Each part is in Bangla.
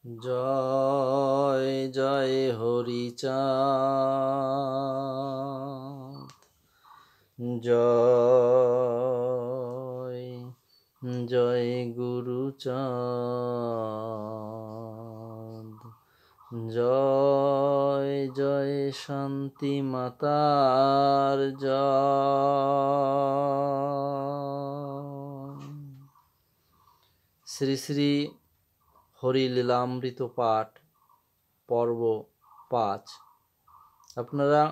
জয় জয় হরিচাঁদ, জয় জয় গুরুচাঁদ, জয় জয় শান্তি মাতার জয়। শ্রী শ্রী হরি লীলামৃত পাঠ পর্ব 5। আপনারা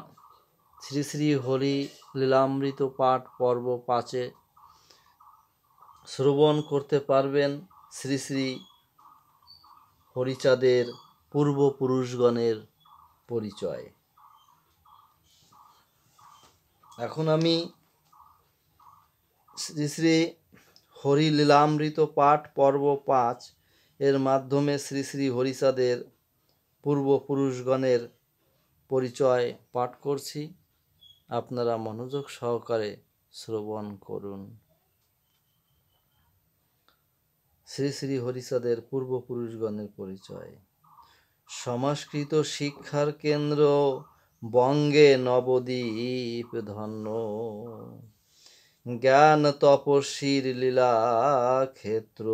শ্রী শ্রী হরি লীলামৃত পাঠ পর্ব 5-এ শ্রবণ করতে পারবেন শ্রী শ্রী হরিচাঁদের পূর্বপুরুষগণের পরিচয়। এখন আমি শ্রী শ্রী হরি লীলামৃত পাঠ পর্ব 5 এর মাধ্যমে শ্রী শ্রী হরিচাঁদের পূর্বপুরুষগণের পরিচয় পাঠ করছি। আপনারা মনোযোগ সহকারে শ্রবণ করুন। শ্রী শ্রী হরিচাঁদের পূর্বপুরুষগণের পরিচয়। সংস্কৃত শিক্ষার কেন্দ্র বঙ্গে নবদ্বীপ ধন্য, জ্ঞান তপস্বীর লীলা ক্ষেত্র।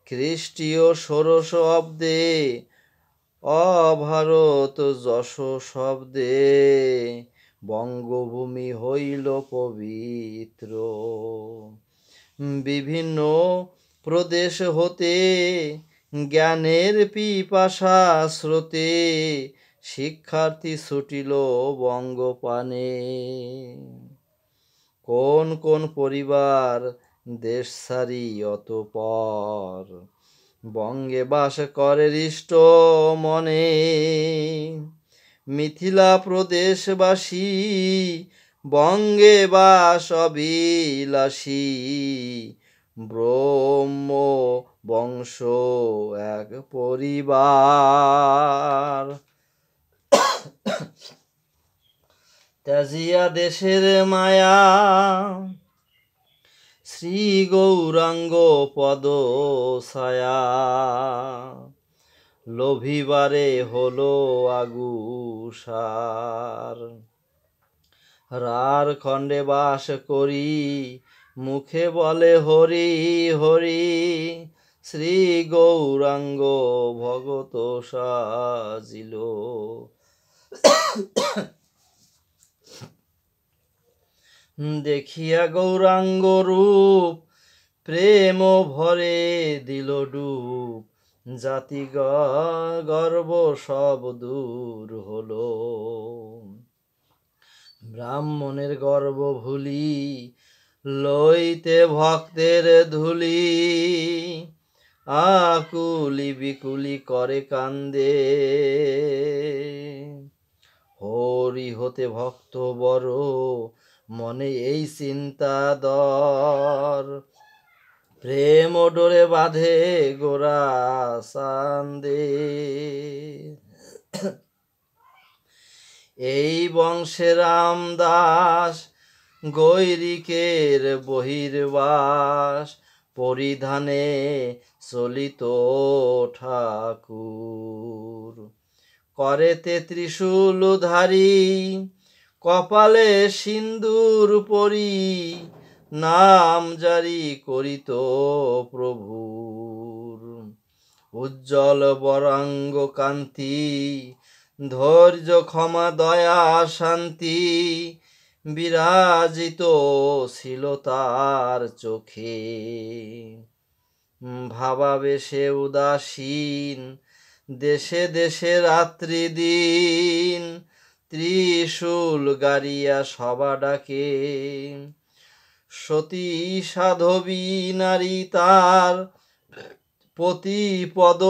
খ্রিস্টীয় ষোড়শ অব্দে অভারত যশ শব্দে, বঙ্গভূমি হইল পবিত্র। বিভিন্ন প্রদেশ হতে জ্ঞানের পিপাসা স্রোতে, শিক্ষার্থী ছুটিল বঙ্গপানে। কোন কোন পরিবার দেশ ছাড়ি অতঃপর, বঙ্গে বাস করে হৃষ্ট মনে। মিথিলা প্রদেশবাসী বঙ্গে বাস অভিলাষী, ব্রহ্ম বংশ এক পরিবার। ত্যাজিয়া দেশের মায়া শ্রী গৌরাঙ্গ পদ ছায়া, লোভিবারে হলো আগুসার। রার খণ্ডে বাস করি মুখে বলে হরি হরি, শ্রী গৌরাঙ্গ ভগত সাজিল। দেখিয়া গৌরাঙ্গ রূপ প্রেম ভরে দিল ডুব, জাতি গর্ব সব দূর হলো। ব্রাহ্মণের গর্ব ভুলি লইতে ভক্তের ধুলি, আকুলি বিকুলি করে কান্দে। হরি হতে ভক্ত বড় মনে এই চিন্তা দর, প্রেম ডোরে বাঁধে গোরা চান্দে। এই বংশে রামদাস গৈরিকের বহির্বাস, পরিধানে চলিত ঠাকুর। করেতে ত্রিশূলধারী কপালে সিন্দুর পরি, নাম জারি করিত প্রভুর। উজ্জ্বল বরাঙ্গ কান্তি, ধৈর্য ক্ষমা দয়া শান্তি, বিরাজিত ছিল তার চোখে। ভাবাবেশে উদাসীন দেশে দেশে রাত্রি দিন, ত্রিশূল গাড়িয়া সভা ডাকে। সতী সাধবী নারী তার প্রতিপদ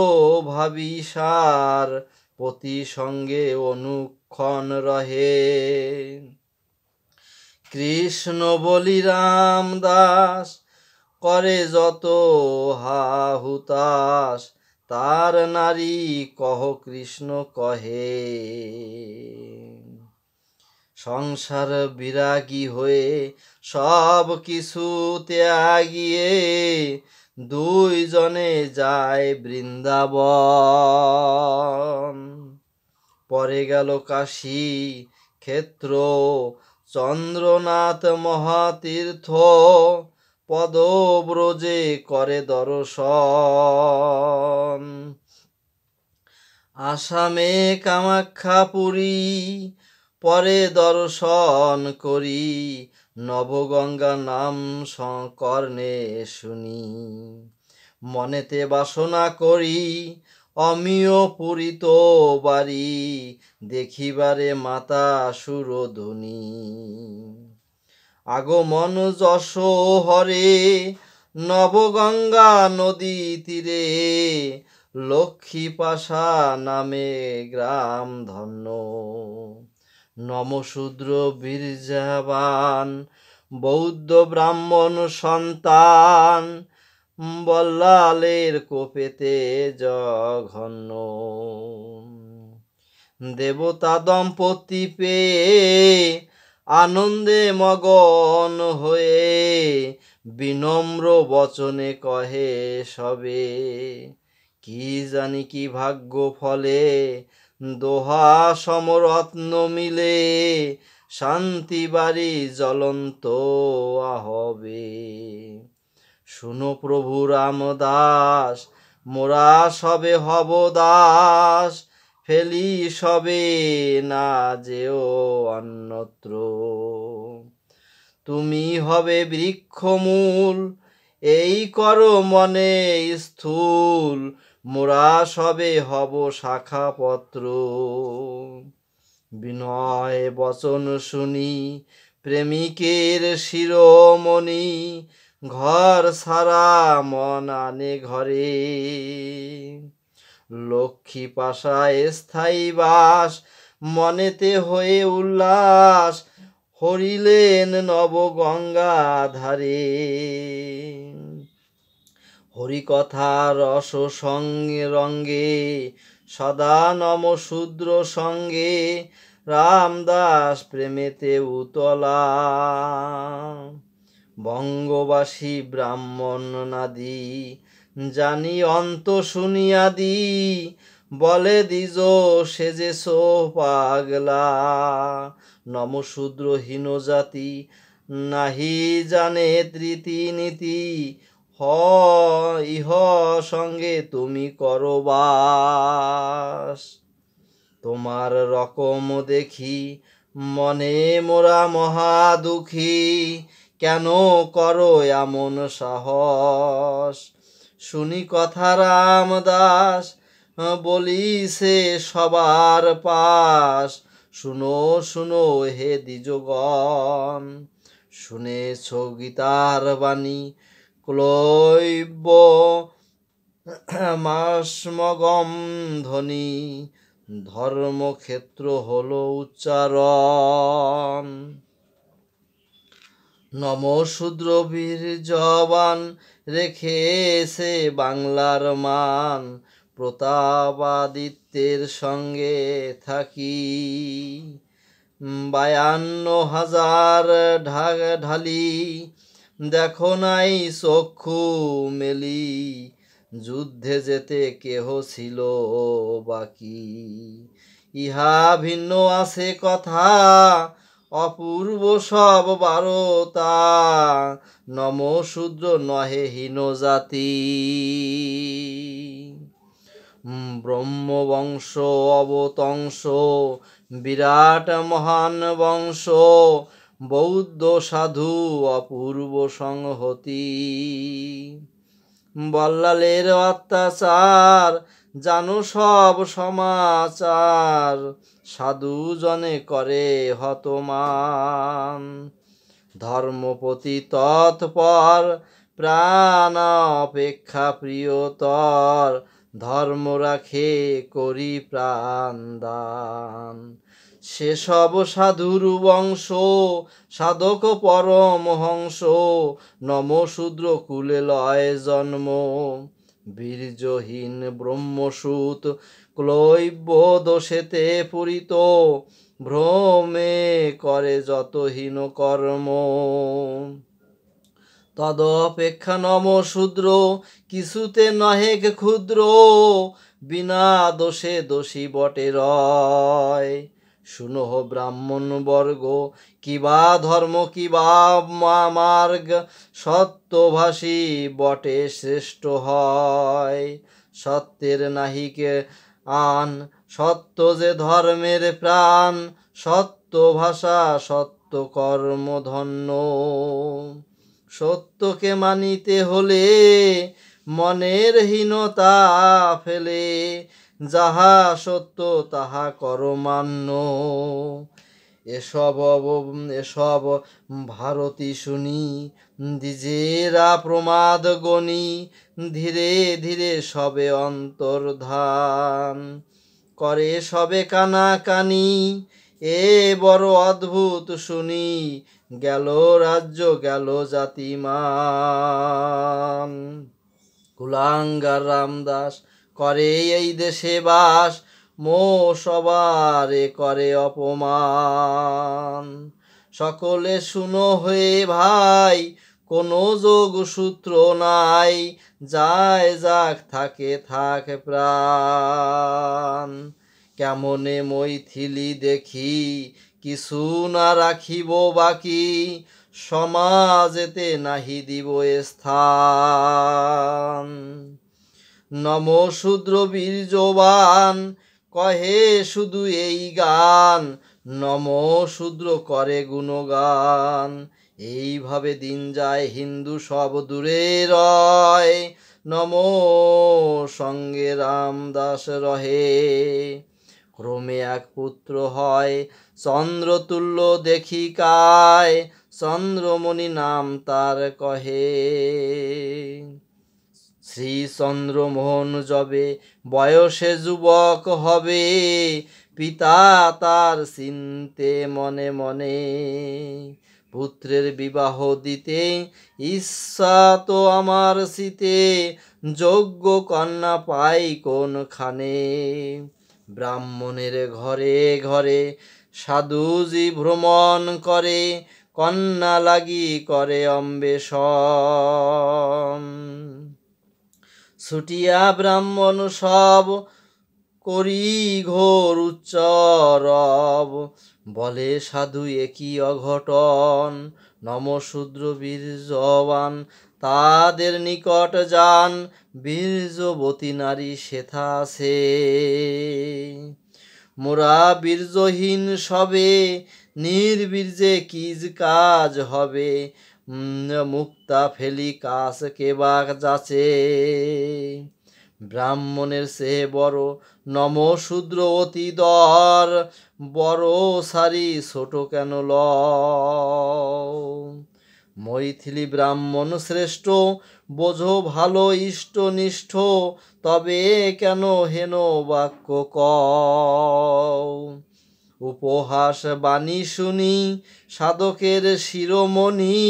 ভাবিসার, প্রতি সঙ্গে অনুক্ষণ রহে। কৃষ্ণ বলি রামদাস করে যত হাহুতাস, তার নারী কহ কৃষ্ণ কহে। সংসার বিরাগী হয়ে সব কিছু ত্যাগিয়ে, দুইজনে যায় বৃন্দাবন। পরে গেল কাশী ক্ষেত্র চন্দ্রনাথ মহাতীর্থ, পদব্রজে করে দর্শন। আসামে কামাখ্যাপুরী পরে দর্শন করি, নবগঙ্গা নাম কর্ণে শুনি। মনেতে বাসনা করি অমিয় পুরিত বাড়ি, দেখিবারে মাতা সুরধুনী। আগমন যশোহরে নবগঙ্গা নদী তীরে, লক্ষ্মীপাশা নামে গ্রাম ধন্য। নমশূদ্র বীর্যাবান বৌদ্ধ ব্রাহ্মণ সন্তান, বল্লালের কোপেতে জঘন্য। দেবতা দম্পতি পেয়ে আনন্দে মগন হয়ে, বিনম্র বচনে কহে সবে, কি জানি কি ভাগ্য ফলে দোহা সমরত্ন মিলে, শান্তি বাড়ি জ্বলন্ত আহবে। শুনো প্রভু রামদাস মোরা সবে হব দাস, ফেলি সবে না যেও অন্যত্র। তুমি হবে বৃক্ষমূল এই করো মনে স্থূল, মোরা সবে হব শাখাপত্র। বিনয় বচন শুনি প্রেমিকের শিরোমণি, ঘর সারা মন আনে ঘরে। লক্ষ্মীপাশায় স্থায়ী বাস মনেতে হয়ে উল্লাস, হরিলেন নবগঙ্গা ধারে। হরিকথা রস সঙ্গে রঙ্গে সদা নমশূদ্র সঙ্গে, রামদাস প্রেমেতে উতলা। বঙ্গবাসী ব্রাহ্মণ নাদি জানি অন্ত শুনিয়াদি, বলে দ্বিজ সেজেছ পাগলা। নমশূদ্র হীন জাতি নাহি জানে রীতিনীতি, ইহ সঙ্গে তুমি করো বাস। তোমার রকম দেখি মনে মোরা মহা দুঃখী, কেন করো এমন সাহস। শুনি কথা রামদাস বলিছে সবার পাশ, শুনো শুনো হে দ্বিজগণ, শুনেছ গীতার বাণী ক্লৈব্য মাসমগম ধ্বনি, ধর্মক্ষেত্র হলো উচ্চারণ। নমশূদ্র বীর্যবান রেখেছে বাংলার মান, প্রতাপাদিত্যের সঙ্গে থাকি। 52,000 ঢালি দেখো নাই চক্ষু মেলি, যুদ্ধে যেতে কেহ ছিল বাকি। ইহা ভিন্ন আছে কথা অপূর্ব সব বারতা, নমশূদ্র নহে হীন জাতি। ব্রহ্মবংশ অবতংশ বিরাট মহান বংশ, বৌদ্ধ সাধু অপূর্ব সংহতি। বল্লালের অত্যাচার জানো সব সমাচার, সাধু জনে করে হতমান। ধর্মপতি তৎপর প্রাণ অপেক্ষা প্রিয়তর, ধর্ম রাখে করি প্রাণ দান। সেসব সাধুর বংশ সাধক পরমহংস, নমশূদ্র কুলে লয় জন্ম। বীর্যহীন ব্রহ্মসূত ক্লৈব্য দোষেতে পূরিত, ভ্রমে করে যত হীন কর্ম। তদপেক্ষা নম শূদ্র কিছুতে নহেক ক্ষুদ্র, বিনা দোষে দোষী বটে রয়। শুনহ ব্রাহ্মণ বর্গ, কিবা ধর্ম কিবা মার্গ, সত্যভাষী বটে শ্রেষ্ঠ হয়। সত্যের নাহিকে আন, সত্য যে ধর্মের প্রাণ, সত্য ভাষা সত্য কর্ম ধন্য। সত্যকে মানিতে হলে মনের হীনতা ফেলে, যাহা সত্য তাহা কর মান্য। এসব ভারতী শুনি দ্বিজেরা প্রমাদ গণি, ধীরে ধীরে সবে অন্তর্ধান করে সবে কানাকানি। এ বড় অদ্ভুত শুনি, গেল রাজ্য গেল জাতিমান। কুলাঙ্গার রামদাস করে এই দেশে বাস, মো সবারে করে অপমান। সকলে শুনো হয়ে ভাই, কোনো যোগ সূত্র নাই, যায় যাক থাকে থাক প্রাণ। কেমনে মৈথিলি দেখি, কিছু না রাখিব বাকি, সমাজেতে নাহি দিব স্থান। নম শূদ্র বীর্যবান, কহে শুধু এই গান, নম শূদ্র করে গুণগান। এইভাবে দিন যায় হিন্দু সব দূরে রয়, নম সঙ্গে রামদাস রহে। ক্রমে এক পুত্র হয় চন্দ্রতুল্য দেখিকায়, চন্দ্রমণি নাম তার কহে। শ্রী চন্দ্রমোহন যবে বয়সে যুবক হবে, পিতা তার চিনতে মনে মনে। পুত্রের বিবাহ দিতে ইচ্ছা তো আমার শীতে, যোগ্য কন্যা পাই কোনখানে। ব্রাহ্মণের ঘরে ঘরে সাধুজি ভ্রমণ করে, কন্যা লাগি করে অম্বেষণ। ছুটিয়া ব্রাহ্মণ সব করি ঘোর উচ্চরব, বলে সাধু একই অঘটন। নমশূদ্র বীর্যবান তাদের নিকট যান, বীর্যবতী নারী সেথা আছে। মোরা বীর্যহীন সবে, নির্বীর্যে কিজ কাজ হবে, মুক্তা ফেলি কাজ কেবা যাচে। ব্রাহ্মণের সে বড় নমশূদ্র অতি দর, বড় সারি ছোট কেন লও। মৈথিলি ব্রাহ্মণ শ্রেষ্ঠ, বোঝো ভালো ইষ্টনিষ্ঠ, তবে কেন হেন বাক্য কও। উপহাস বাণী শুনি সাধকের শিরোমণি,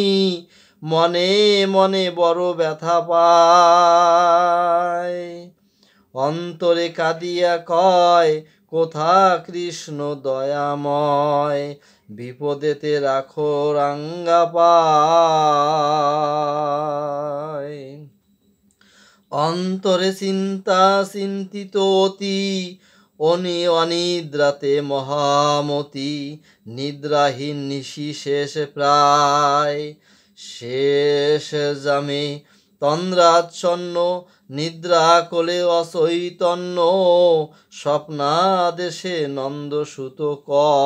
মনে মনে বড় ব্যথা পায়। অন্তরে কাঁদিয়া কয়, কোথা কৃষ্ণ দয়াময়, বিপদেতে রাখো রাঙ্গাপায়। অন্তরে চিন্তা চিন্তিত অতি, অনিদ্রাতে মহামতি। নিদ্রাহীন নিশি শেষ প্রায়, শেষ জামে তন্দ্রাচ্ছন্ন, নিদ্রা কোলে অচৈতন্য। স্বপ্নাদেশে নন্দসুত কয়,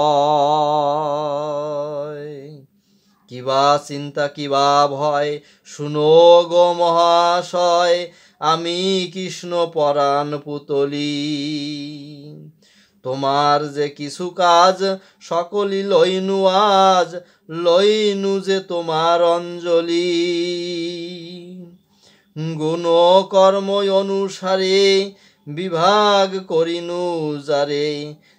কিবা চিন্তা কিবা ভয়, শুনো গো মহাশয়, আমি কৃষ্ণ পরাণ পুতলি। তোমার যে কিছু কাজ সকলই লইনু আজ, লইনু যে তোমার অঞ্জলি। গুণ কর্ম অনুসারে বিভাগ করিনু যারে,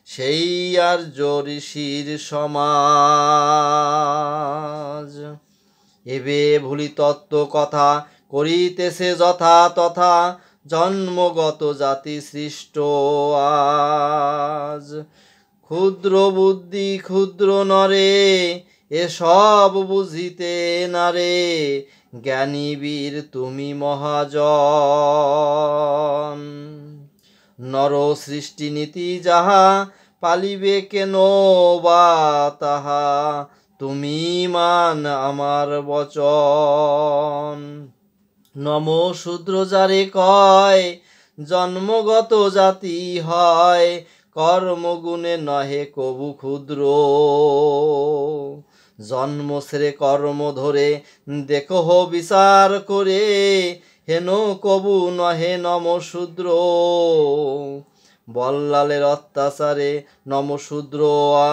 সেই আর্য ঋষির সমাজ। এবে ভুলি তত্ত্ব কথা করিতেছে যথা তথা, জন্মগত জাতি সৃষ্ট আজ। ক্ষুদ্র বুদ্ধি ক্ষুদ্র নরে, এসব বুঝিতে নারে, জ্ঞানী বীর তুমি মহাজন। নর সৃষ্টি নীতি যাহা পালিবে কেন বা তাহা, তুমি মান আমার বচন। নম শূদ্র যারে কয় জন্মগত জাতি হয়, কর্মগুণে নহে কবু ক্ষুদ্র। জন্ম শ্রে কর্ম ধরে দেখহ বিচার করে, হেন কবু নহে নমশূদ্র। বল্লালের অত্যাচারে নমশূদ্র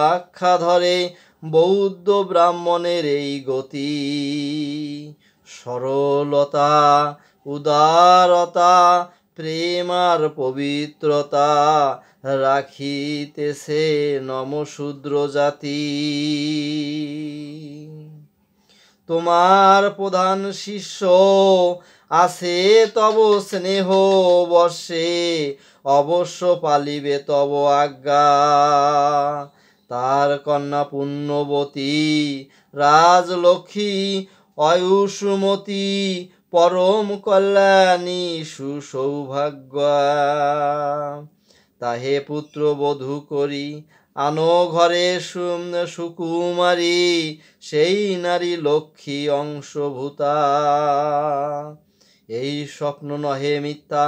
আখ্যা ধরে, বৌদ্ধ ব্রাহ্মণের এই গতি। সরলতা উদারতা প্রেম আর পবিত্রতা, রাখিতেছে নমশূদ্র জাতি। তোমার প্রধান শিষ্য আছে তব স্নেহ বর্ষে, অবশ্য পালিবে তব আজ্ঞা। তার কন্যা পুণ্যবতী রাজলক্ষ্মী আয়ুষ্মতী, পরম কল্যাণী সুসৌভাগ্যা। তাহে পুত্র বধূ করি আনো ঘরে সুকুমারী, সেই নারী লক্ষ্মী অংশভূতা। এই স্বপ্ন নহে মিথ্যা,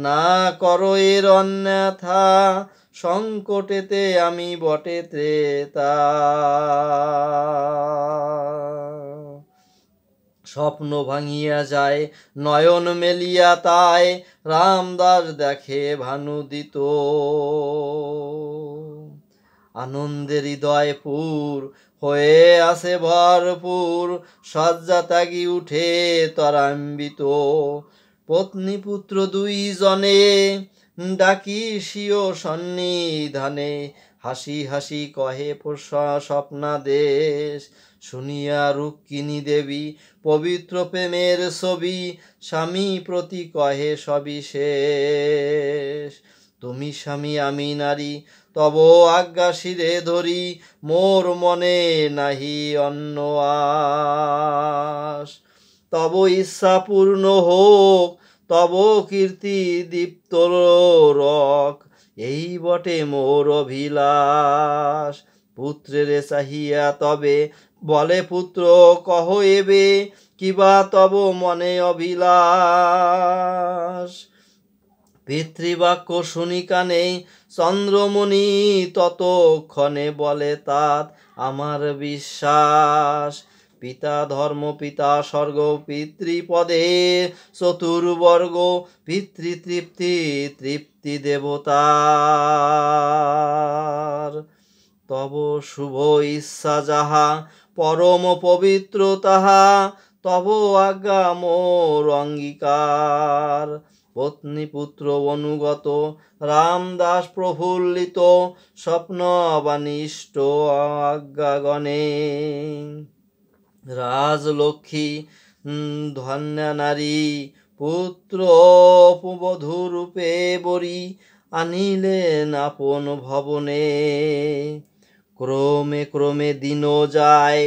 না করো এর অন্যথা, সংকটেতে আমি বটে ত্রেতা। স্বপ্ন ভাঙিয়া যায় নয়ন মেলিয়া তাই, রামদাস দেখে ভানুদিত। আনন্দে হৃদয় পুর হয়ে আসে ভরপুর, শয্যা ত্যাগী উঠে ত্বরান্বিত। পত্নী পুত্র দুই জনে ডাকি স্বীয় সন্নিধানে, হাসি হাসি কহে স্বপ্নাদেশ। শুনিয়া রুক্মিণী দেবী পবিত্র প্রেমের ছবি, স্বামী প্রতি কহে সবিশেষ। তুমি স্বামী আমি নারী, তব আজ্ঞা শিরে ধরি, মোর মনে নাহি অন্য আশ। তব ইচ্ছা পূর্ণ হোক, তব কীর্তি দীপ্ত রক, এই বটে মোর অভিলাষ। পুত্রের চাহিয়া তবে বলে পুত্র কহ এবে, কিবা তব মনে অভিলাষ। পিতৃবাক্য শুনি কানে চন্দ্রমণি, ততক্ষণে বলে তাত আমার বিশ্বাস। পিতা ধর্ম পিতা স্বর্গ পিতৃপদে চতুর্বর্গ, পিতৃতৃপ্তি তৃপ্তি দেবতার। তব শুভ ইচ্ছা যাহা পরম পবিত্র তাহা, তব আজ্ঞা মোর অঙ্গীকার। পত্নী পুত্র অনুগত রামদাস প্রফুল্লিত, স্বপ্নবানিষ্ট আজ্ঞাগণে। রাজলক্ষ্মী ধন্যা নারী পুত্র বধূরূপে বরি, আনিলেন আপন ভবনে। ক্রমে ক্রমে দিন যায়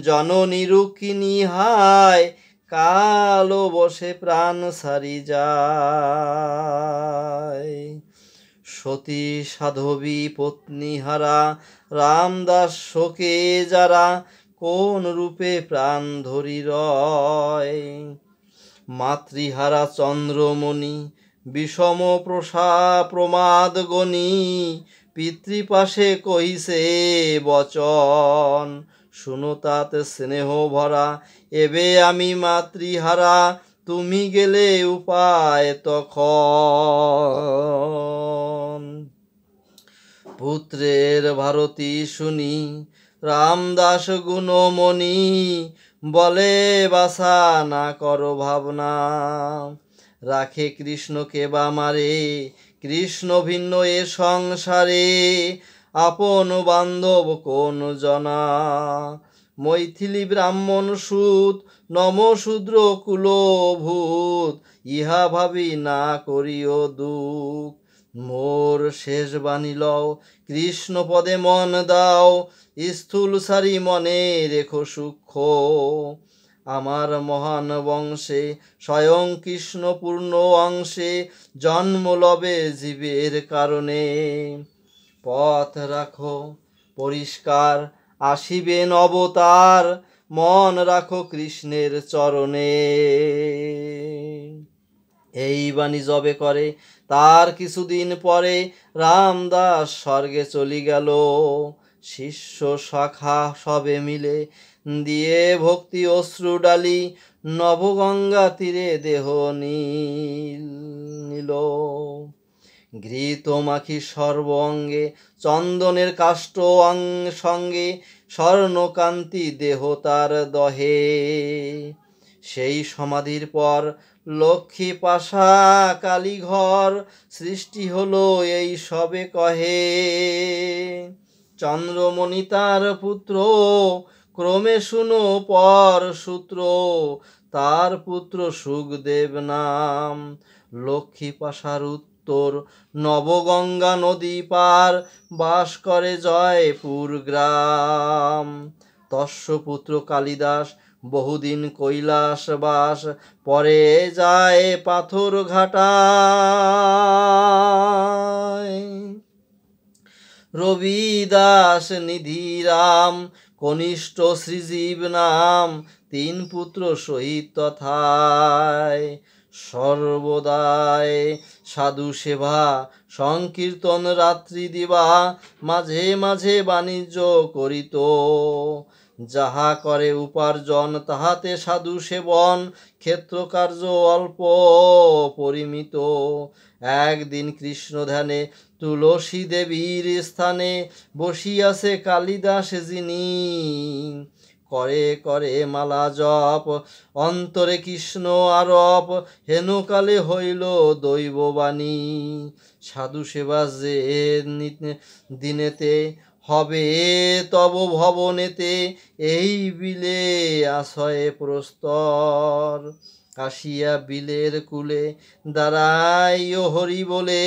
জননী রুক্মিণী হায়, কালো বসে প্রাণ সারি যায়। সতী সাধবী পত্নীহারা রামদাস শোকে যারা, কোন রূপে প্রাণ ধরি রয়। মাতৃহারা চন্দ্রমণি বিষম প্রমাদ গণি, পিতৃপাশে কহিছে বচন। শুনো তাত স্নেহ ভরা, এবে আমি মাতৃহারা, তুমি গেলে উপায় তখন। পুত্রের ভারতী শুনি রামদাস গুণমণি, বলে বাসা না করো ভাবনা। রাখে কৃষ্ণকে বা মারে, কৃষ্ণ ভিন্ন এ সংসারে, আপন বান্ধব কোন জনা। মৈথিলী ব্রাহ্মণ সুত নমশূদ্র কুলভূত, ইহা ভাবি না করিও দুঃখ। মোর শেষ বাণী লও কৃষ্ণ পদে মন দাও, স্থূল সারি মনে রেখো সূক্ষ্ম। আমার মহান বংশে স্বয়ং কৃষ্ণ পূর্ণ অংশে জন্ম লবে জীবের কারণে। পথ রাখো পরিষ্কার আসিবেন অবতার, মন রাখো কৃষ্ণের চরণে। এই বাণী জবে করে তার কিছুদিন পরে রামদাস স্বর্গে চলি গেল। শিষ্য শাখা সবে মিলে দিয়ে ভক্তি অশ্রু ডালি, নবগঙ্গা তীরে দেহ নিল। ঘৃত মাখি সর্ব অঙ্গে চন্দনের কাষ্ঠ সঙ্গে, স্বর্ণকান্তি দেহ তার দহে। সেই সমাধির পর লক্ষ্মী পাশা কালীঘর সৃষ্টি হলো এই সবে কহে। চন্দ্রমণি তার পুত্র ক্রমে শুনো পর সূত্র, তার পুত্র সুখদেব নাম। লক্ষ্মী পাশার উত্তর নবগঙ্গা নদী পার, বাস করে জয়পুর গ্রাম। তস্যপুত্র কালিদাস বহুদিন কৈলাস বাস, পরে যায় পাথর ঘাটায়। রবিদাস নিধিরাম কনিষ্ঠ শ্রীজীব নাম, তিন পুত্র সহিত তথায়। সর্বদায় সাধু সেবা সংকীর্তন রাত্রি দিবা, মাঝে মাঝে বাণিজ্য করিত। যাহা করে উপার্জন তাহাতে সাধু সেবন, ক্ষেত্রকার্য অল্প পরিমিত। একদিন কৃষ্ণ ধ্যানে তুলসী দেবীর স্থানে, বসিয়াছে কালিদাস যিনি। করে করে মালা জপ অন্তরে কৃষ্ণ আরপ, হেনকালে হইল দৈববাণী। সাধু সেবা যে দিনেতে হবে তব ভবনেতে, এই বিলে আশ্রয়ে প্রস্তর। আসিয়া বিলের কূলে দাঁড়াইও হরি বলে,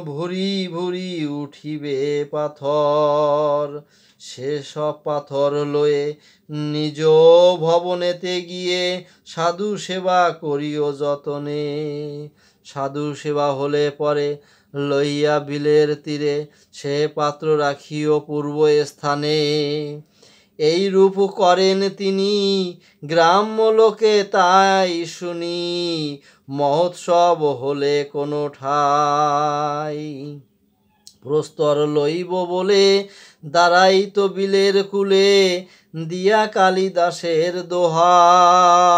ভুরি ভুরি উঠিবে পাথর। সেসব পাথর লয়ে নিজ ভবনেতে গিয়ে, সাধু সেবা করিও যতনে। সাধু সেবা হলে পরে লইয়া বিলের তীরে, সে পাত্র রাখিও পূর্ব স্থানে। এই রূপ করেন তিনি গ্রাম্য লোকে তাই শুনি, মহোৎসব হলে কোনো ঠাই। প্রস্তর লইব বলে দাঁড়াইত বিলের কূলে, দিয়া কালিদাসের দোহাই।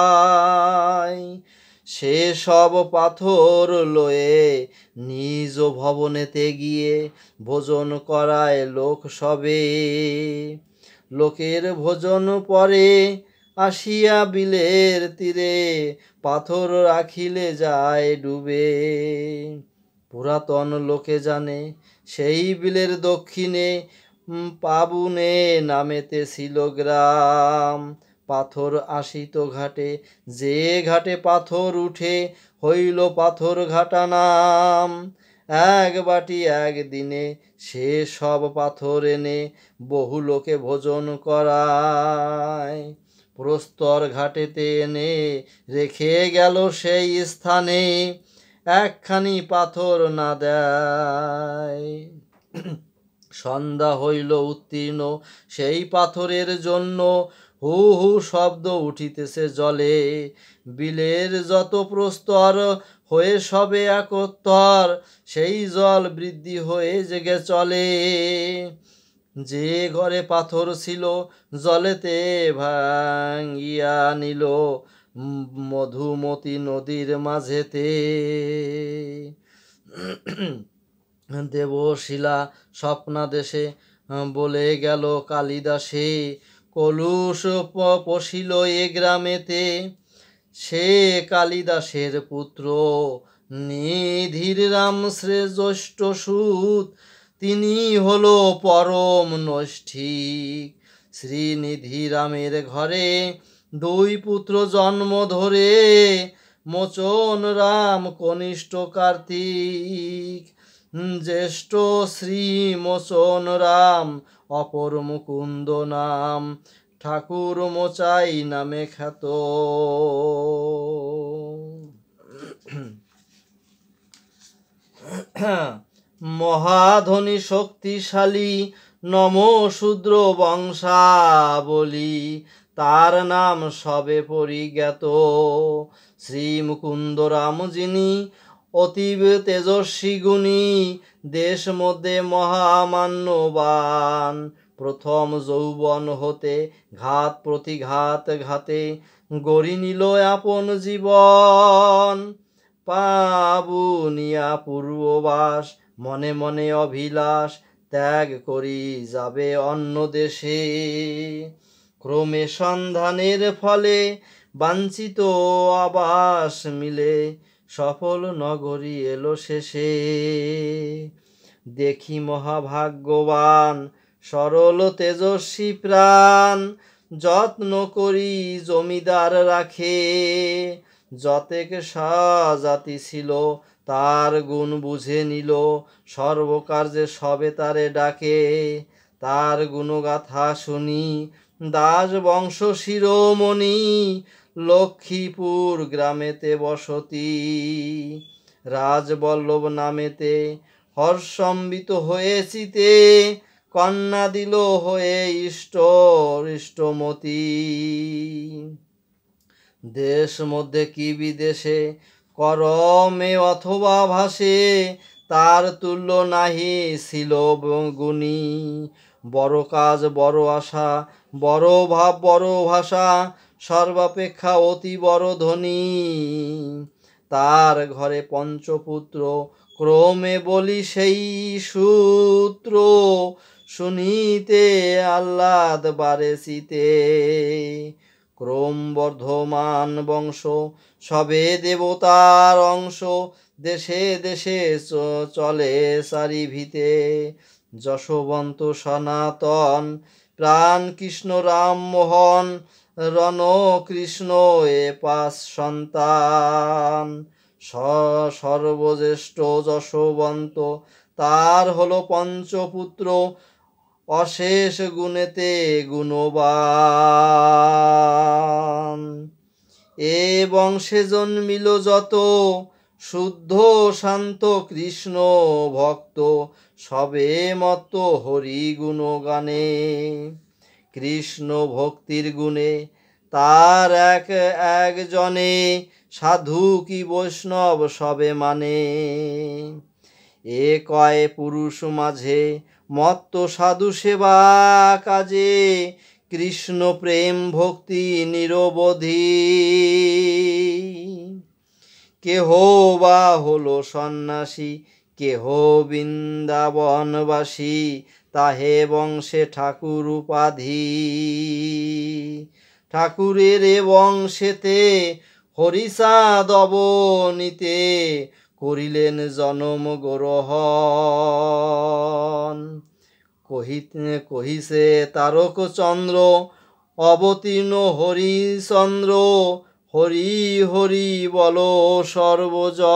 সে সব পাথর লয়ে নিজ ভবনেতে গিয়ে, ভোজন করায় লোক সবে। লোকের ভোজন পরে আসিয়া বিলের তীরে, পাথর রাখিলে যায় ডুবে। পুরাতন লোকে জানে সেই বিলের দক্ষিণে, পাবুনে নামেতে ছিল গ্রাম। পাথর আসিত ঘাটে, যে ঘাটে পাথর উঠে, হইল পাথর ঘাটা নাম। এক বাটি একদিনে সে সব পাথর এনে, বহু লোকে ভোজন করায়। প্রস্তর ঘাটেতে এনে রেখে গেল সেই স্থানে, একখানি পাথর না দেয়। সন্ধ্যা হইল উত্তীর্ণ সেই পাথরের জন্য, হু হু শব্দ উঠিতেছে জলে। বিলের যত প্রস্তর হয়ে সবে একত্তর, সেই জল বৃদ্ধি হয়ে জেগে চলে। যে ঘরে পাথর ছিল জলেতে ভাঙ্গিয়া নিল, মধুমতি নদীর মাঝেতে। দেবশিলা স্বপ্নাদেশে বলে গেল কালিদাসে, কলুষ পশিল এ গ্রামেতে। সে কালিদাসের পুত্র নিধির রাম জ্যেষ্ঠ সুত, তিনি হলো পরম নৈষ্ঠিক। শ্রীনিধি রামের ঘরে দুই পুত্র জন্ম ধরে, মোচন রাম কনিষ্ঠ কার্তিক। জ্যেষ্ঠ শ্রী মোচন রাম, অপর মুকুন্দ নাম। ঠাকুর মোচাই নামে খ্যাত। মহাধনী শক্তিশালী নমশূদ্র বংশাবলী, তার নাম সবে পরিজ্ঞাত। শ্রী মুকুন্দ রাম যিনি অতীব তেজস্বী গুণী, দেশ মধ্যে মহামান্যবান। প্রথম যৌবন হতে ঘাত প্রতিঘাত ঘাতে গড়ি নিল আপন জীবন। পাবুনিয়া পূর্ববাস, মনে মনে অভিলাষ, ত্যাগ করি যাবে অন্য দেশে। ক্রমে সন্ধানের ফলে বাঞ্ছিত আবাস মিলে, সফল নগরী এলো শেষে। দেখি মহাভাগ্যবান সরল তেজস্বী প্রাণ, যত্ন করি জমিদার রাখে। যতেক সাজাতি ছিল তার গুণ বুঝে নিল, সর্বকার্যে সবে তারে ডাকে। তার গুণগাথা শুনি দাস বংশ শিরোমণি, লক্ষ্মীপুর গ্রামেতে বসতি। রাজবল্লভ নামেতে হর্ষম্বিত হয়েছিতে, কন্যা দিল হয়ে ইষ্টমতী। দেশ মধ্যে কি বিদেশে করমে অথবা ভাষে, তার তুল্য নাহি ছিল গুণী। বড় কাজ বড় আশা, বড় ভাব বড় ভাষা, সর্বাপেক্ষা অতি বড় ধনী। তার ঘরে পঞ্চপুত্র, ক্রমে বলি সেই সূত্র। শুনিতে আহ্লাদ বাড়েছিতে, ক্রম বর্ধমান বংশ, সবে দেবতার অংশ। দেশে দেশে চলে চারিভিতে, যশবন্ত সনাতন প্রাণ কৃষ্ণ রাম মোহন। রণ কৃষ্ণ এ 5 সন্তান, সর্বজ্যেষ্ঠ যশবন্ত তার হলো পঞ্চপুত্র। অশেষ গুণেতে গুণবান, এ বংশে জন্মিল যত শুদ্ধ শান্ত কৃষ্ণ ভক্ত, সবে মত্ত হরি গুণগানে। কৃষ্ণ ভক্তির গুণে তার এক জনে, সাধু কি বৈষ্ণব সবে মানে। এ কয় পুরুষ মাঝে মত্ত সাধু সেবা কাজে, কৃষ্ণ প্রেম ভক্তি নিরবধি। কেহ বা হলো সন্ন্যাসী, কেহ বৃন্দাবনবাসী, তাহে বংশে ঠাকুর উপাধি। ঠাকুরের এ বংশেতে হরিচাঁদ অবনীতে, করিলেন জনম গ্রহণ। কহিছে তারকচন্দ্র, অবতীর্ণ হরিচন্দ্র। হরি হরি বলো সর্বজন।